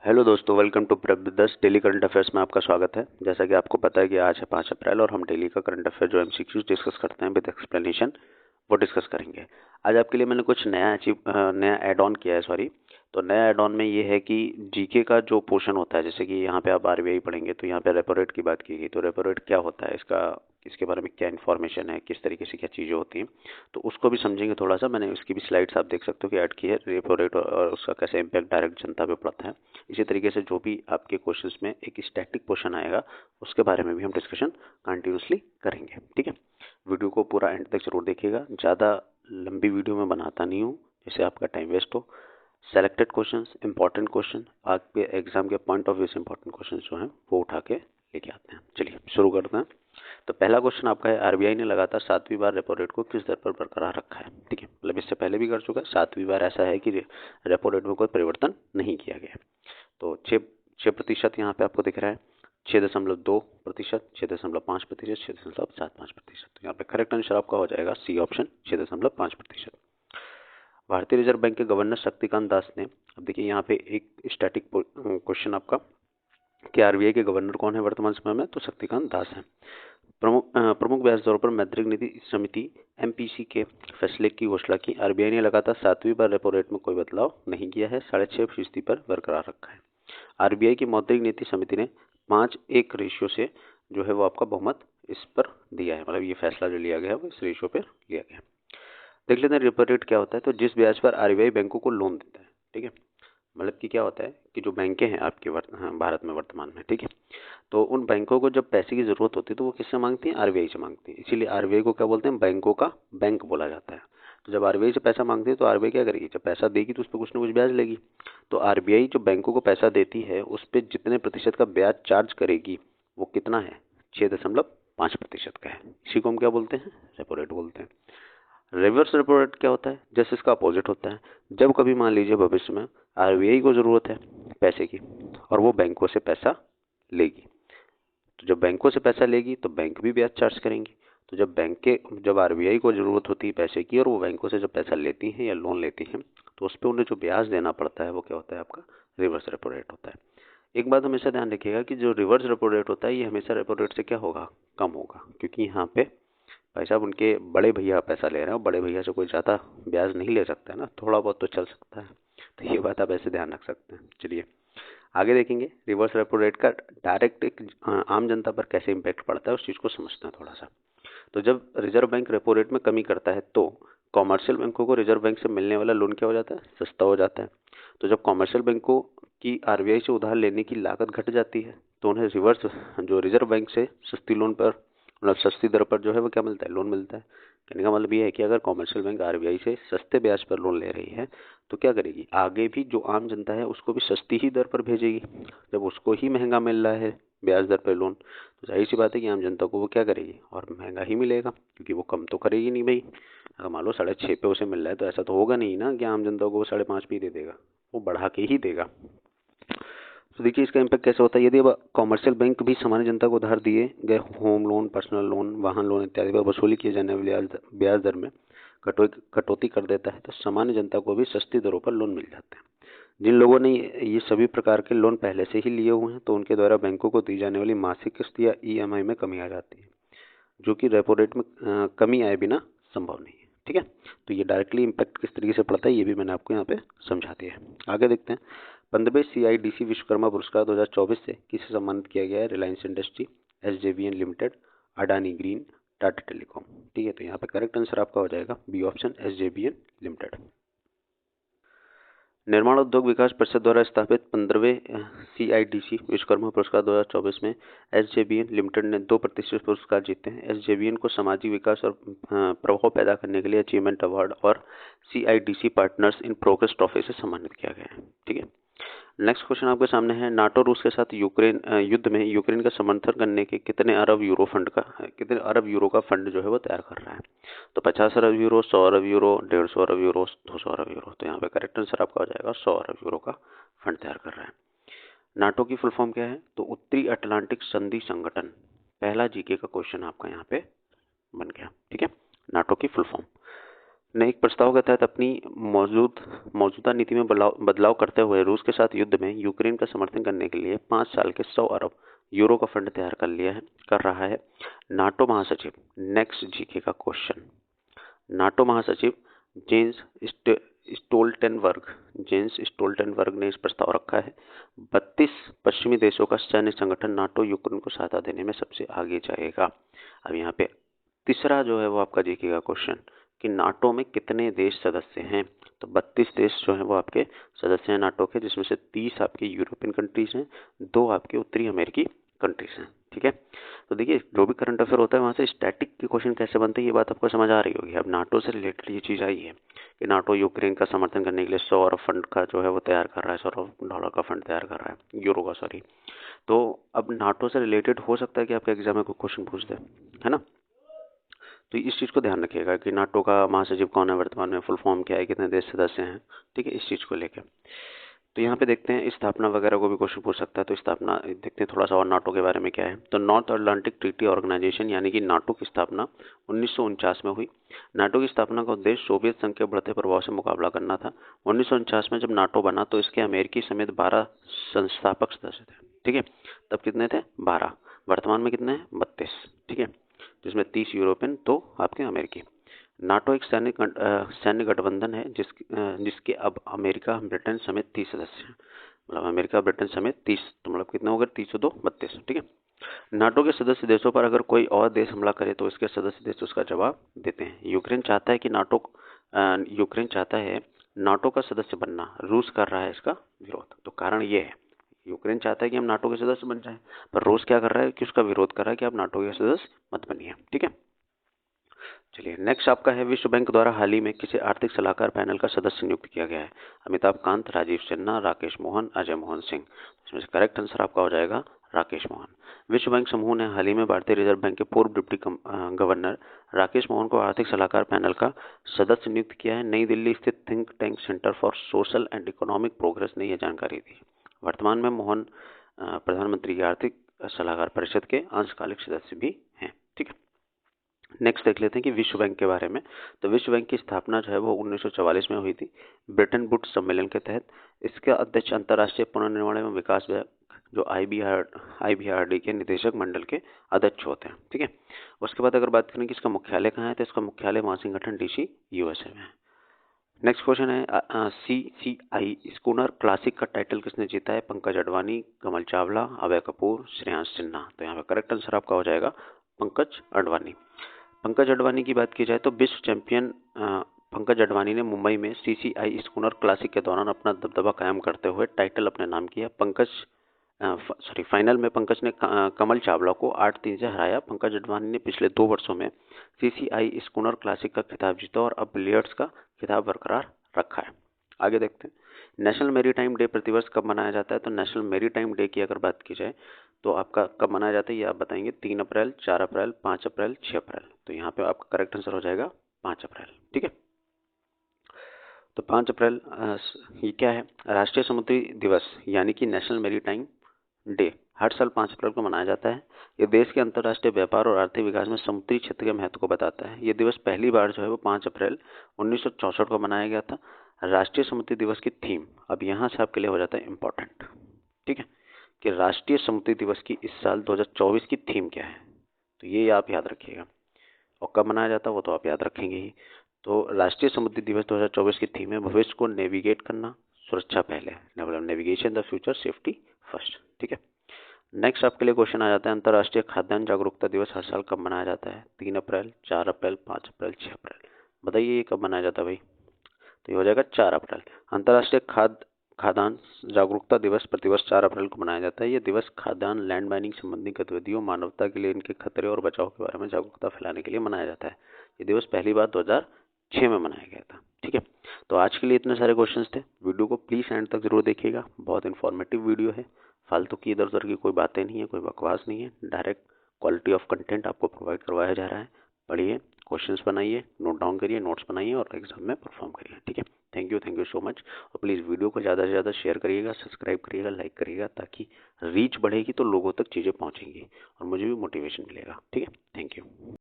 Hello दोस्तों, welcome to prep 10 daily current affairs में आपका स्वागत है। जैसा कि आपको पता है कि आज है 5 अप्रैल और हम डेली का करंट अफेयर जो एमसीक्यूज डिस्कस करते हैं विद एक्सप्लेनेशन वो डिस्कस करेंगे। आज आपके लिए मैंने कुछ नया ऐड ऑन किया है, सॉरी। तो नया ऐड ऑन में ये है कि जीके का जो पोर्शन होता है, जैसे कि यहाँ पे आप आरबीआई पढ़ेंगे तो यहाँ पे रेपो रेट की बात की गई। तो रेपो रेट क्या होता है, इसके बारे में क्या इन्फॉर्मेशन है, किस तरीके से क्या चीज़ें होती हैं, तो उसको भी समझेंगे थोड़ा सा। मैंने उसकी भी स्लाइड्स आप देख सकते हो कि ऐड की है, रेपो रेट और उसका कैसे इम्पैक्ट डायरेक्ट जनता पे पड़ता है। इसी तरीके से जो भी आपके क्वेश्चंस में एक स्टैटिक पोर्शन आएगा उसके बारे में भी हम डिस्कशन कंटिन्यूसली करेंगे, ठीक है। वीडियो को पूरा एंड तक जरूर देखिएगा। ज़्यादा लंबी वीडियो में बनाता नहीं हूँ जिससे आपका टाइम वेस्ट हो। सेलेक्टेड क्वेश्चंस, इंपॉर्टेंट क्वेश्चन, आपके एग्जाम के पॉइंट ऑफ व्यू से इंपॉर्टेंट क्वेश्चन जो हैं वो उठा के लेके आते हैं। चलिए शुरू करते हैं। तो पहला क्वेश्चन आपका है, आरबीआई ने लगातार 7वीं बार रेपो रेट को किस दर पर बरकरार रखा है। ठीक है, मतलब इससे पहले भी कर चुका है, 7वीं बार ऐसा है कि रेपो रेट में कोई परिवर्तन नहीं किया गया। तो 6% यहाँ पे आपको दिख रहा है, 6.2%, 6.5%, 6.75%। तो यहाँ पे करेक्ट आंसर आपका हो जाएगा सी ऑप्शन, 6.5%। भारतीय रिजर्व बैंक के गवर्नर शक्तिकांत दास ने, अब देखिए यहाँ पे एक स्टैटिक क्वेश्चन आपका कि आरबीआई के गवर्नर कौन है वर्तमान समय में, तो शक्तिकांत दास हैं। प्रमुख ब्याज दरों पर मौद्रिक नीति समिति एमपीसी के फैसले की घोषणा की। आरबीआई ने लगातार 7वीं बार रेपो रेट में कोई बदलाव नहीं किया है, 6.5% पर बरकरार रखा है। आरबीआई की मौद्रिक नीति समिति ने 5:1 रेशियो से जो है वो आपका बहुमत इस पर दिया है, मतलब ये फैसला जो लिया गया है वो इस रेशियो पर लिया गया है। देख लेते हैं रेपो रेट क्या होता है। तो जिस ब्याज पर आरबीआई बैंकों को लोन देता है, ठीक है, मतलब कि क्या होता है कि जो बैंकें हैं आपके भारत में वर्तमान में, ठीक है, तो उन बैंकों को जब पैसे की जरूरत होती है तो वो किससे मांगती हैं, आरबीआई से मांगती है। इसीलिए आरबीआई को क्या बोलते हैं, बैंकों का बैंक बोला जाता है। तो जब आरबीआई से पैसा मांगती है तो आरबीआई क्या करेगी, जब पैसा देगी तो उस पर कुछ ना कुछ ब्याज लेगी। तो आरबीआई जो बैंकों को पैसा देती है उस पर जितने प्रतिशत का ब्याज चार्ज करेगी वो कितना है, 6.5% का है। इसी को हम क्या बोलते हैं, रेपो रेट बोलते हैं। रिवर्स रेपो रेट क्या होता है, जैसे इसका अपोजिट होता है। जब कभी मान लीजिए भविष्य में आरबीआई को जरूरत है पैसे की और वो बैंकों से पैसा लेगी, तो जब बैंकों से पैसा लेगी तो बैंक भी ब्याज चार्ज करेंगी। तो जब आरबीआई को जरूरत होती है पैसे की और वो बैंकों से जब पैसा लेती हैं या लोन लेती हैं तो उस पर उन्हें जो ब्याज देना पड़ता है वो क्या होता है, आपका रिवर्स रेपो रेट होता है। एक बात हमेशा ध्यान रखिएगा कि जो रिवर्स रेपो रेट होता है ये हमेशा रेपो रेट से क्या होगा, कम होगा, क्योंकि यहाँ पे भाई साहब उनके बड़े भैया पैसा ले रहे हैं और बड़े भैया से कोई ज़्यादा ब्याज नहीं ले सकता है ना, थोड़ा बहुत तो चल सकता है। तो ये बात आप ऐसे ध्यान रख सकते हैं। चलिए आगे देखेंगे रिवर्स रेपो रेट का डायरेक्ट एक आम जनता पर कैसे इम्पैक्ट पड़ता है उस चीज़ को समझते हैं थोड़ा सा। तो जब रिजर्व बैंक रेपो रेट में कमी करता है तो कॉमर्शियल बैंकों को रिजर्व बैंक से मिलने वाला लोन क्या हो जाता है, सस्ता हो जाता है। तो जब कॉमर्शियल बैंकों की आरबीआई से उधार लेने की लागत घट जाती है तो उन्हें रिजर्व बैंक से सस्ती लोन पर, मतलब सस्ती दर पर जो है वो क्या मिलता है, लोन मिलता है। कहने का मतलब ये है कि अगर कॉमर्शियल बैंक आरबीआई से सस्ते ब्याज पर लोन ले रही है तो क्या करेगी, आगे भी जो आम जनता है उसको भी सस्ती ही दर पर भेजेगी। जब उसको ही महंगा मिल रहा है ब्याज दर पर लोन, तो जाहिर सी बात है कि आम जनता को वो क्या करेगी, और महंगा ही मिलेगा, क्योंकि वो कम तो करेगी नहीं भाई। अगर मान लो 6.5 पे उसे मिल रहा है तो ऐसा तो होगा नहीं ना कि आम जनता को वो 5.5 पे ही दे देगा, वो बढ़ा के ही देगा। तो देखिए इसका इम्पैक्ट कैसे होता है। यदि अब कॉमर्शियल बैंक भी सामान्य जनता को उधार दिए गए होम लोन, पर्सनल लोन, वाहन लोन इत्यादि पर वसूली किए जाने वाले ब्याज दर में कटौती कर देता है तो सामान्य जनता को भी सस्ती दरों पर लोन मिल जाते हैं। जिन लोगों ने ये सभी प्रकार के लोन पहले से ही लिए हुए हैं तो उनके द्वारा बैंकों को दी जाने वाली मासिक किस्त या ईएमआई में कमी आ जाती है, जो कि रेपो रेट में कमी आए बिना संभव नहीं है। ठीक है, तो ये डायरेक्टली इम्पैक्ट किस तरीके से पड़ता है ये भी मैंने आपको यहाँ पे समझा दिया है। आगे देखते हैं। 15वें CIDC विश्वकर्मा पुरस्कार 2024 से किसे सम्मानित किया गया है, Reliance industry, SJVN limited, Adani green, Tata telecom. ठीक है, तो यहाँ पे करेक्ट आंसर आपका हो जाएगा बी ऑप्शन, SJVN लिमिटेड। निर्माण उद्योग विकास परिषद द्वारा स्थापित 15वें CIDC विश्वकर्मा पुरस्कार 2024 में SJVN लिमिटेड ने 2 प्रतिष्ठित पुरस्कार जीते हैं। SJVN को सामाजिक विकास और प्रभाव पैदा करने के लिए अचीवमेंट अवार्ड और CIDC partners in progress trophy से सम्मानित किया गया है। ठीक है, नेक्स्ट क्वेश्चन आपके सामने है, नाटो रूस के साथ यूक्रेन युद्ध में यूक्रेन का समर्थन करने के कितने अरब यूरो का फंड जो है वो तैयार कर रहा है। तो 50 अरब यूरो, 100 अरब यूरो, 150 अरब यूरो, 200 अरब यूरो। तो यहाँ पे करेक्ट आंसर आपका हो जाएगा 100 अरब यूरो का फंड तैयार कर रहा है। नाटो की फुल फॉर्म क्या है, तो उत्तरी अटलांटिक संधि संगठन। पहला जीके का क्वेश्चन आपका यहाँ पे बन गया। ठीक है, नाटो की फुल फॉर्म। ने एक प्रस्ताव के तहत अपनी मौजूदा नीति में बदलाव करते हुए रूस के साथ युद्ध में यूक्रेन का समर्थन करने के लिए 5 साल के 100 अरब यूरो का फंड तैयार कर रहा है नाटो महासचिव। नेक्स्ट जीके का क्वेश्चन, नाटो महासचिव जेंस स्टोल्टेनबर्ग ने इस प्रस्ताव रखा है 32 पश्चिमी देशों का सैन्य संगठन नाटो यूक्रेन को सहायता देने में सबसे आगे जाएगा। अब यहाँ पे तीसरा जो है वो आपका जीके का क्वेश्चन कि नाटो में कितने देश सदस्य हैं। तो 32 देश जो हैं वो आपके सदस्य हैं नाटो के, जिसमें से 30 आपके यूरोपियन कंट्रीज हैं, 2 आपके उत्तरी अमेरिकी कंट्रीज हैं। ठीक है, तो देखिए जो भी करंट अफेयर होता है वहाँ से स्टैटिक के क्वेश्चन कैसे बनते हैं ये बात आपको समझ आ रही होगी। अब नाटो से रिलेटेड ये चीज़ आई है कि नाटो यूक्रेन का समर्थन करने के लिए 100 अरब फंड का जो है वो तैयार कर रहा है, 100 अरब डॉलर का फंड तैयार कर रहा है, यूरो का सॉरी। तो अब नाटो से रिलेटेड हो सकता है कि आपके एग्जाम में कोई क्वेश्चन पूछ दे, है ना। तो इस चीज़ को ध्यान रखिएगा कि नाटो का महासचिव कौन है वर्तमान में, फुल फॉर्म क्या है, कितने देश सदस्य हैं। ठीक है, इस चीज़ को लेकर तो यहाँ पे देखते हैं स्थापना वगैरह को भी क्वेश्चन पूछ सकता है। तो स्थापना देखते हैं थोड़ा सा और नाटो के बारे में क्या है। तो नॉर्थ अटलांटिक ट्रीटी ऑर्गेनाइजेशन यानी कि नाटो की स्थापना 1949 में हुई। नाटो की स्थापना का उद्देश्य सोवियत संघ के बढ़ते प्रभाव से मुकाबला करना था। 1949 में जब नाटो बना तो इसके अमेरिकी समेत 12 संस्थापक सदस्य थे। ठीक है, तब कितने थे? 12। वर्तमान में कितने हैं? 32। ठीक है, जिसमें 30 यूरोपियन, तो आपके अमेरिकी। नाटो एक सैन्य गठबंधन है जिसके अब अमेरिका ब्रिटेन समेत 30 सदस्य हैं। मतलब अमेरिका ब्रिटेन समेत 30, तो मतलब कितने हो गए? 30 और 2 32। ठीक है, नाटो के सदस्य देशों पर अगर कोई और देश हमला करे तो इसके सदस्य देश उसका जवाब देते हैं। यूक्रेन चाहता है नाटो का सदस्य बनना, रूस कर रहा है इसका विरोध। तो कारण ये है, यूक्रेन चाहता है कि हम नाटो के सदस्य बन जाएं, पर रूस क्या कर रहा है कि उसका विरोध कर रहा है कि आप नाटो के सदस्य मत बनिए। ठीक है, चलिए नेक्स्ट आपका है विश्व बैंक द्वारा हाल ही में किसी आर्थिक सलाहकार पैनल का सदस्य नियुक्त किया गया है। अमिताभ कांत, राजीव सिन्हा, राकेश मोहन, अजय मोहन सिंह। इसमें से करेक्ट आंसर आपका हो जाएगा राकेश मोहन। विश्व बैंक समूह ने हाल ही में भारतीय रिजर्व बैंक के पूर्व डिप्टी गवर्नर राकेश मोहन को आर्थिक सलाहकार पैनल का सदस्य नियुक्त किया है। नई दिल्ली स्थित think tank centre for social and economic progress ने यह जानकारी दी। वर्तमान में मोहन प्रधानमंत्री की आर्थिक सलाहकार परिषद के अंशकालिक सदस्य भी हैं। ठीक है, नेक्स्ट देख लेते हैं कि विश्व बैंक के बारे में। तो विश्व बैंक की स्थापना जो है वो 1944 में हुई थी ब्रिटेन वुड्स सम्मेलन के तहत। इसका अध्यक्ष अंतर्राष्ट्रीय पुनर्निर्माण एवं विकास बैंक जो IBRD के निदेशक मंडल के अध्यक्ष होते हैं। ठीक है, उसके बाद अगर बात करें कि इसका मुख्यालय कहाँ है, तो इसका मुख्यालय वाशिंगटन DC USA में है। नेक्स्ट क्वेश्चन है CCI स्कूनर क्लासिक का टाइटल किसने जीता है? पंकज अडवाणी, कमल चावला, अभय कपूर, श्रेयांश सिन्हा। तो यहाँ पे करेक्ट आंसर आपका हो जाएगा पंकज अडवाणी। पंकज अडवाणी की बात की जाए तो विश्व चैंपियन पंकज अडवाणी ने मुंबई में CCI स्कूनर क्लासिक के दौरान अपना दबदबा कायम करते हुए टाइटल अपने नाम किया। फाइनल में पंकज ने कमल चावला को 8-3 से हराया। पंकज अडवाणी ने पिछले 2 वर्षों में CCI स्कूनर क्लासिक का खिताब जीता और अब बिलियर्ड्स का खिताब बरकरार रखा है। आगे देखते हैं नेशनल मेरीटाइम डे प्रतिवर्ष कब मनाया जाता है। तो नेशनल मेरीटाइम डे की अगर बात की जाए तो आपका कब मनाया जाता है ये आप बताएंगे। 3 अप्रैल, 4 अप्रैल, 5 अप्रैल, 6 अप्रैल। तो यहाँ पे आपका करेक्ट आंसर हो जाएगा 5 अप्रैल। ठीक है, तो 5 अप्रैल ये क्या है? राष्ट्रीय समुद्री दिवस यानी कि नेशनल मेरीटाइम डे हर साल 5 अप्रैल को मनाया जाता है। ये देश के अंतर्राष्ट्रीय व्यापार और आर्थिक विकास में समुद्री क्षेत्र के महत्व को बताता है। ये दिवस पहली बार जो है वो 5 अप्रैल 1964 को मनाया गया था। राष्ट्रीय समुद्री दिवस की थीम अब यहाँ से आपके लिए हो जाता है इम्पोर्टेंट। ठीक है, कि राष्ट्रीय समुद्री दिवस की इस साल 2024 की थीम क्या है, तो ये आप याद रखिएगा। और कब मनाया जाता है वो तो आप याद रखेंगे ही। तो राष्ट्रीय समुद्री दिवस 2024 की थीम है भविष्य को नेविगेट करना, सुरक्षा पहले, मतलब navigation the future, safety first. ठीक है, नेक्स्ट आपके लिए क्वेश्चन आ जाता है अंतर्राष्ट्रीय खाद्यान्न जागरूकता दिवस हर साल कब मनाया जाता है? 3 अप्रैल, 4 अप्रैल, 5 अप्रैल, 6 अप्रैल। बताइए ये कब मनाया जाता है भाई? तो ये हो जाएगा 4 अप्रैल। अंतर्राष्ट्रीय खाद्यान्न जागरूकता दिवस प्रतिवर्ष 4 अप्रैल को मनाया जाता है। यह दिवस खाद्यान्न लैंड माइनिंग संबंधी गतिविधियों, मानवता के लिए इनके खतरे और बचाव के बारे में जागरूकता फैलाने के लिए मनाया जाता है। ये दिवस पहली बार 2006 में मनाया गया था। ठीक है, तो आज के लिए इतने सारे क्वेश्चंस थे। वीडियो को प्लीज़ एंड तक जरूर देखिएगा, बहुत इन्फॉर्मेटिव वीडियो है। फालतू की इधर उधर की कोई बातें नहीं है, कोई बकवास नहीं है, डायरेक्ट क्वालिटी ऑफ कंटेंट आपको प्रोवाइड करवाया जा रहा है। पढ़िए, क्वेश्चंस बनाइए, नोट डाउन करिए, नोट्स बनाइए और एग्जाम में परफॉर्म करिए। ठीक है, थैंक यू सो मच। और प्लीज़ वीडियो को ज़्यादा से ज़्यादा शेयर करिएगा, सब्सक्राइब करिएगा, लाइक करिएगा, ताकि रीच बढ़ेगी तो लोगों तक चीज़ें पहुँचेंगी और मुझे भी मोटिवेशन मिलेगा। ठीक है, थैंक यू।